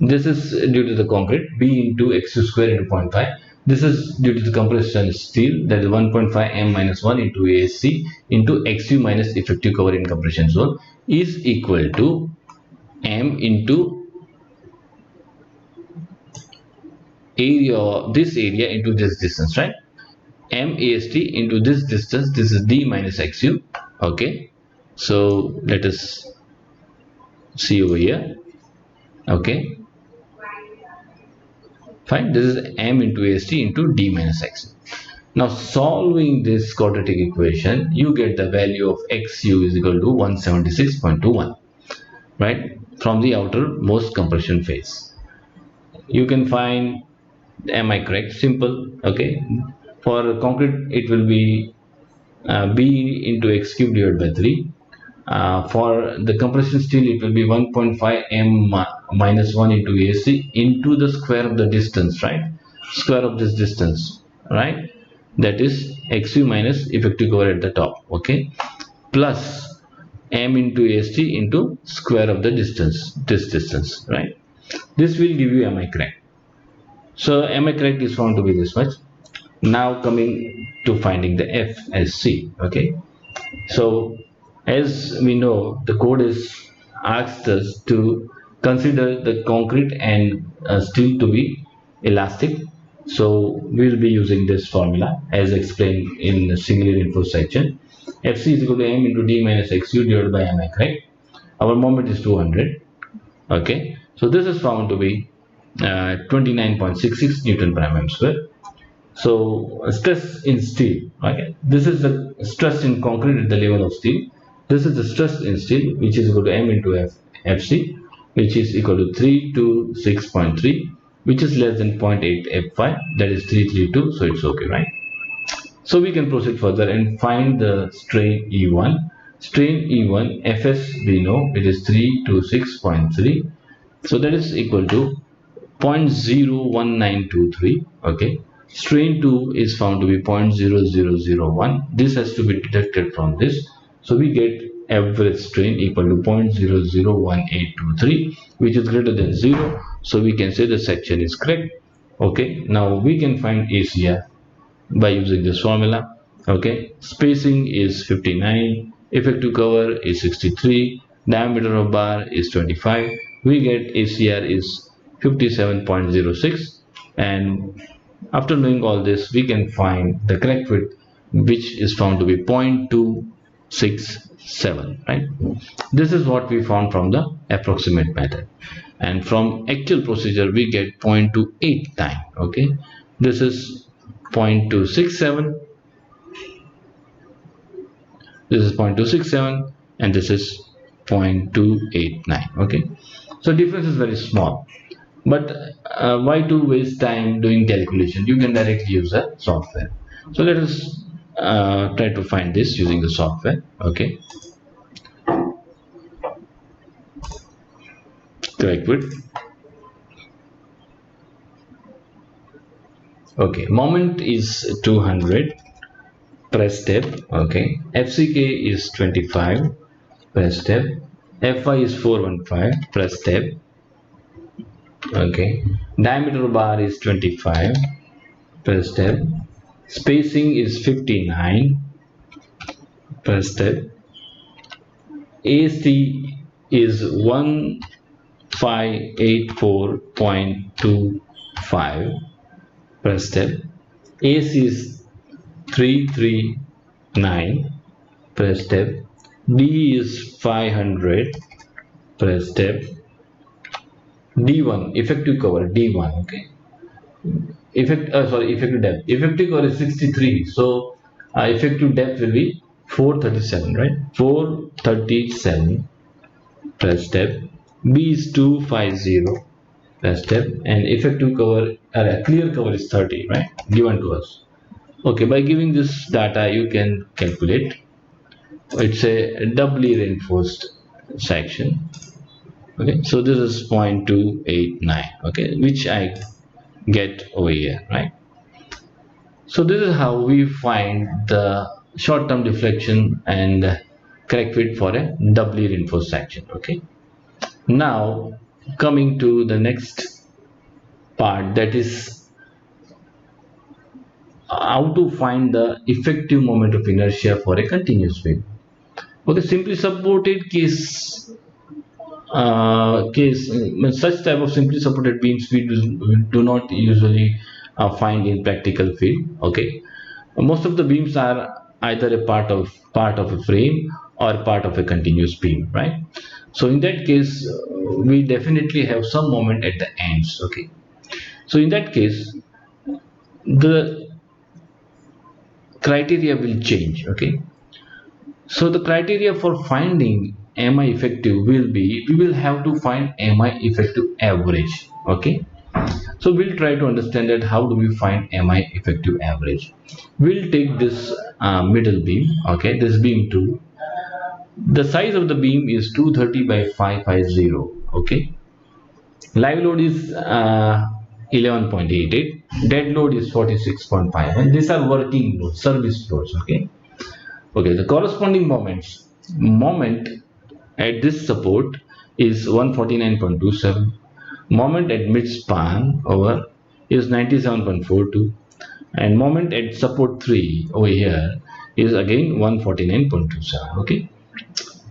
this is due to the concrete, B into x square into 0.5. This is due to the compression steel, that is 1.5 m minus 1 into ASC into XU minus effective cover in compression zone is equal to m into area, this area into this distance, right? M AST into this distance, this is D minus XU. Okay, so let us see over here. Okay, fine, this is m into AST into D minus XU. Now solving this quadratic equation, you get the value of XU is equal to 176.21, right, from the outermost compression phase. You can find, am I correct? Simple. Okay, for concrete it will be B into x cube divided by 3. For the compression steel it will be 1.5 m minus 1 into AC into the square of the distance, right? Square of this distance, right? That is XU minus effective cover at the top, okay? Plus m into AST into square of the distance, this distance, right? This will give you MI crack. So MI crack is found to be this much. Now coming to finding the FSC, okay? So as we know, the code is asked us to consider the concrete and steel to be elastic. So we will be using this formula as explained in the singly reinforced section. Fc is equal to m into d minus xu divided by mi, right? Our moment is 200. Okay, so this is found to be 29.66 Newton per mm square. So stress in steel, okay, this is the stress in concrete at the level of steel. This is the stress in steel, which is equal to m into fc, which is equal to 326.3, which is less than 0.8 f5, that is 332. So it's okay, right? So we can proceed further and find the strain E1. Strain E1 Fs, we know it is 326.3, so that is equal to 0.01923. Okay, strain 2 is found to be 0.0001. This has to be deducted from this, so we get average strain equal to 0.001823, which is greater than 0, so we can say the section is correct. Okay, now we can find ACR by using this formula. Okay, spacing is 59, effective cover is 63, diameter of bar is 25. We get ACR is 57.06, and after knowing all this, we can find the crack width, which is found to be 0.267, right? This is what we found from the approximate method, and from actual procedure we get 0.28 time. Okay, this is 0.267, this is 0.267, and this is 0.289. Okay, so difference is very small, but why to waste time doing calculation? You can directly use the software. So let us try to find this using the software. Okay, correct with. Okay, moment is 200, press tab. Okay, fck is 25, press tab. Fy is 415, press tab. Okay, diameter bar is 25, press tab. Spacing is 59, press tab. AC is 1584.25, press tab. AC is 339, press tab. D is 500, press tab. D1 effective cover D1. Okay, effective depth. Effective cover is 63, so effective depth will be 437, right? 437, press tab. B is 250, press tab. And effective cover, clear cover is 30, right? Given to us. Okay, by giving this data, you can calculate. It's a doubly reinforced section. Okay, so this is 0.289. Okay, which I get over here, right? So this is how we find the short-term deflection and correct fit for a doubly reinforced section. Okay, now coming to the next part, that is how to find the effective moment of inertia for a continuous beam. Okay, simply supported such type of simply supported beams we do not usually find in practical field. Okay, most of the beams are either a part of a frame or part of a continuous beam, right? So in that case, we definitely have some moment at the ends. Okay, so in that case, the criteria will change. Okay, so the criteria for finding mi effective will be, we will have to find mi effective average. Okay, so we'll try to understand that how do we find mi effective average. We'll take this middle beam. Okay, this beam 2, the size of the beam is 230 by 550. Okay, live load is 11.88, dead load is 46.5, and these are working loads, service loads. Okay, the corresponding moment at this support is 149.27. Moment at mid span over is 97.42, and moment at support 3 over here is again 149.27. Okay,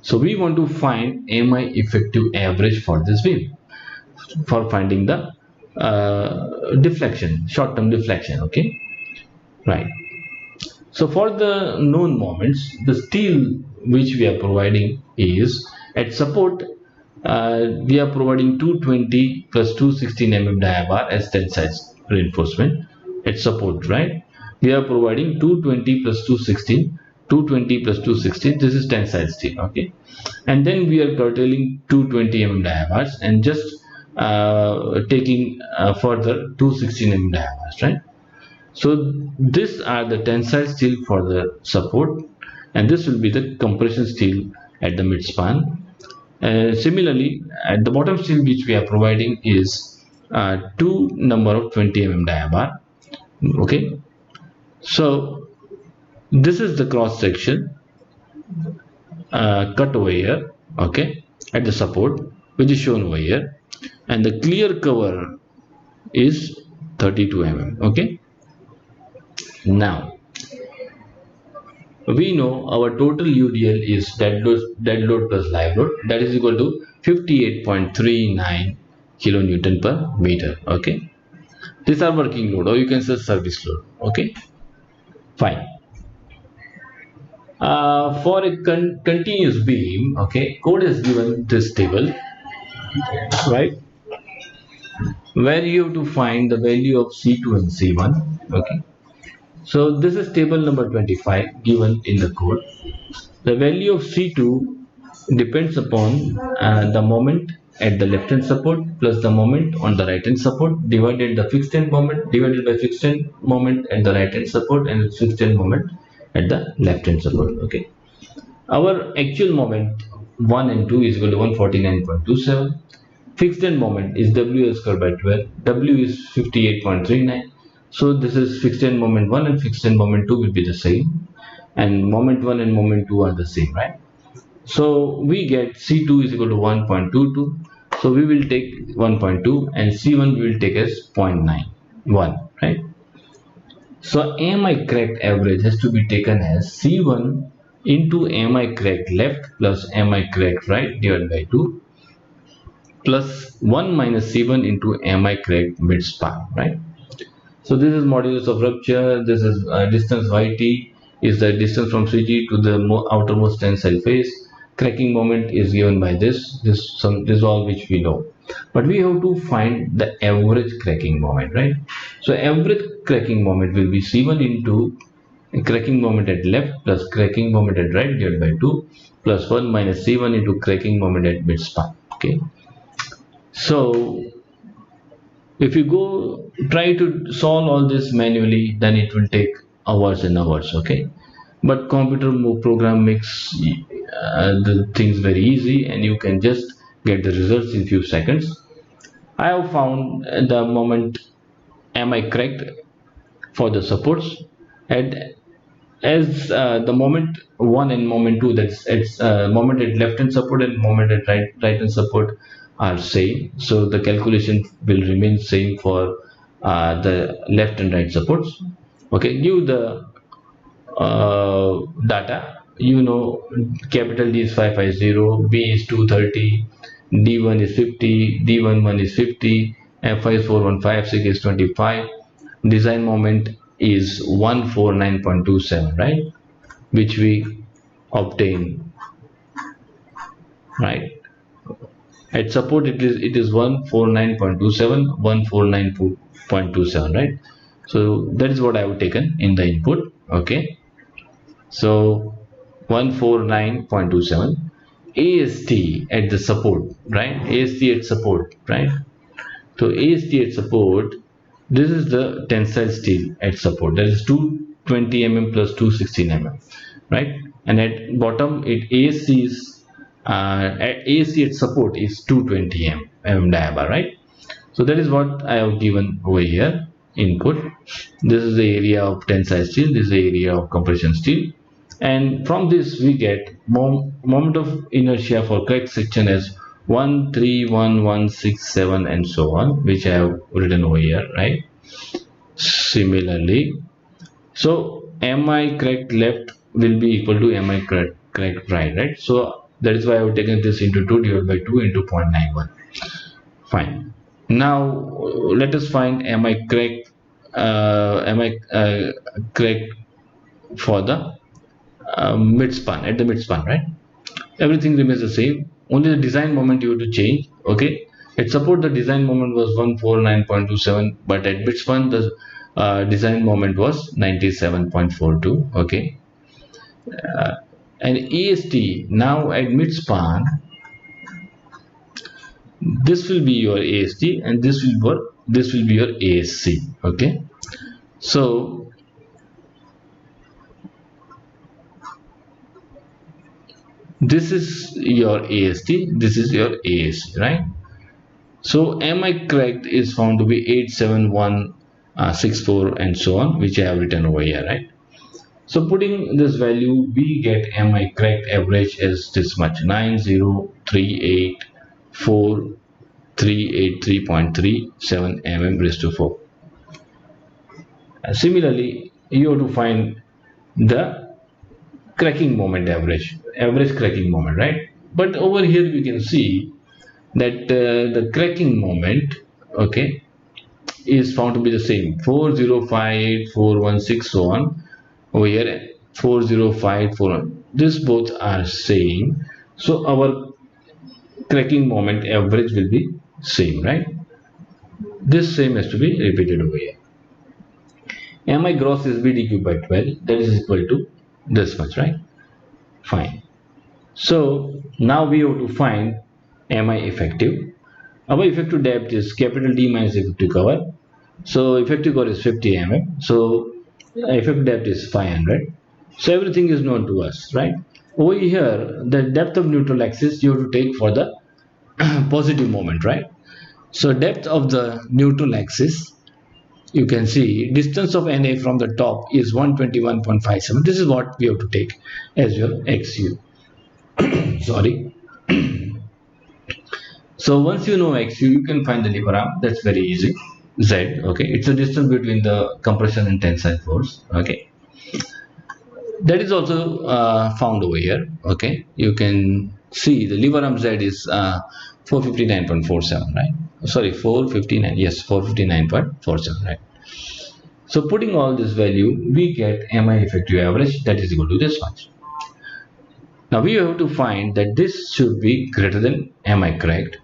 so we want to find mi effective average for this beam for finding the deflection, short term deflection. Okay, right. So for the known moments, the steel which we are providing is at support. We are providing 220 plus 216 mm diabar as tensile reinforcement at support, right? We are providing 220 plus 216, 220 plus 216. This is tensile steel. Okay, and then we are curtailing 220 mm diabars and just taking further 216 mm diabars, right? So these are the tensile steel for the support, and this will be the compression steel at the midspan. Similarly, at the bottom steel which we are providing is two number of 20 mm diabar. Okay, so this is the cross section cut over here. Okay, at the support which is shown over here, and the clear cover is 32 mm. Okay, now we know our total UDL is dead load plus live load, that is equal to 58.39 kilonewton per meter. Okay, these are working load, or you can say service load. Okay, fine. For a continuous beam, okay, code is given this table, right, where you have to find the value of C2 and C1. Okay, so this is table number 25 given in the code. The value of C2 depends upon the moment at the left hand support plus the moment on the right hand support divided the fixed end moment divided by fixed end moment at the right hand support and fixed end moment at the left hand support. Okay, our actual moment 1 and 2 is equal to 149.27. Fixed end moment is W squared by 12. W is 58.39. So this is fixed end moment 1 and fixed end moment 2 will be the same. And moment 1 and moment 2 are the same, right? So we get C2 is equal to 1.22. So we will take 1.2 and C1 we will take as 0.91, right? So AMI correct average has to be taken as C1 into AMI correct left plus AMI correct right divided by 2 plus 1 minus C1 into AMI correct mid span, right? So this is modulus of rupture. This is distance yt is the distance from CG to the outermost tensile face. Cracking moment is given by this. This is all which we know. But we have to find the average cracking moment, right? So average cracking moment will be C1 into cracking moment at left plus cracking moment at right divided by 2 plus 1 minus C1 into cracking moment at mid span. Okay. So if you go try to solve all this manually, then it will take hours and hours. Okay, but computer program makes the things very easy, and you can just get the results in few seconds. I have found the moment am I correct for the supports, and as the moment 1 and moment 2, that's it's moment at left hand support and moment at right hand support are same, so the calculation will remain same for the left and right supports. Okay, give the data, you know, capital D is 550, B is 230, D1 is 50, D11 is 50, F5 is 4156 is 25, design moment is 149.27, right, which we obtain, right? At support it is 149.27, 149.27, right? So that is what I have taken in the input. Okay, so 149.27 AST at the support, right? AST at support, right? So AST at support, this is the tensile steel at support. That is 220 mm plus 216 mm, right? And at bottom, it ASC is at ASC at support is 220 mm diameter, right? So that is what I have given over here. Input. This is the area of tensile steel. This is the area of compression steel. And from this we get moment of inertia for crack section as 1, 3, 1, 1, 6, 7, and so on, which I have written over here, right? Similarly, so mi correct left will be equal to mi correct right, right? So that is why I have taken this into 2 divided by 2 into 0.91. Fine. Now let us find mi correct for the mid span, at the mid span, right? Everything remains the same, only the design moment you have to change. Okay, at support the design moment was 149.27, but at mid span the design moment was 97.42. Okay, and AST now at mid span, this will be your AST and this will be your ASC. Okay, so this is your AST, this is your ASC, right? So mi correct is found to be 87164 and so on, which I have written over here, right? So putting this value, we get mi correct average as this much, 9038438.37 mm raised to 4. Similarly, you have to find the cracking moment average cracking moment, right? But over here we can see that the cracking moment, okay, is found to be the same, 4058 416 so on. Over here 40541, this both are same, so our cracking moment average will be same, right? This same has to be repeated over here. Mi gross is bdq by 12, that is equal to this much, right? Fine. So now we have to find mi effective. Our effective depth is capital D minus effective cover. So effective cover is 50 mm. So effective depth is 500. So everything is known to us, right? Over here, the depth of neutral axis you have to take for the positive moment, right? So depth of the neutral axis, you can see distance of NA from the top is 121.57. This is what we have to take as your XU. Sorry. So once you know XU, you can find the lever arm. That's very easy. Z, okay. It's the distance between the compression and tensile force, okay. That is also found over here, okay. You can see the lever arm Z is 459.47, right? Sorry, 459. Yes, 459.47, right? So putting all this value, we get MI effective average, that is equal to this much. Now we have to find that this should be greater than MI correct.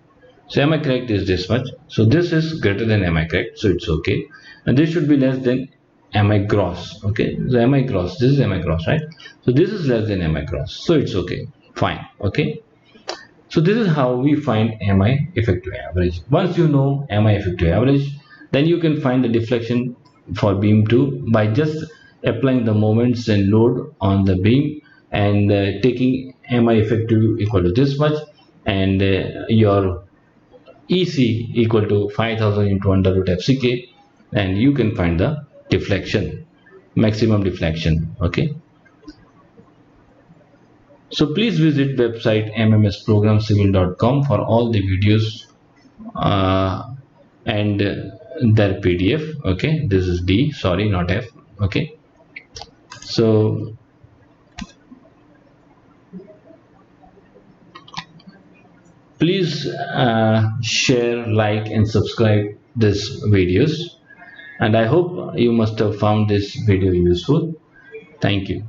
So MI correct is this much. So this is greater than MI correct, so it's okay. And this should be less than MI gross. Okay, so MI gross, this is MI gross, right? So this is less than MI gross, so it's okay, fine, okay. So this is how we find MI effective average. Once you know MI effective average, then you can find the deflection for beam 2 by just applying the moments and load on the beam and taking MI effective equal to this much, and your EC equal to 5000 into under root FCK, and you can find the deflection, maximum deflection, okay. So please visit website mmsprogramcivil.com for all the videos uh, and their PDF. Okay, this is D, sorry, not F. Okay, so please share, like, and subscribe this videos. And I hope you must have found this video useful. Thank you.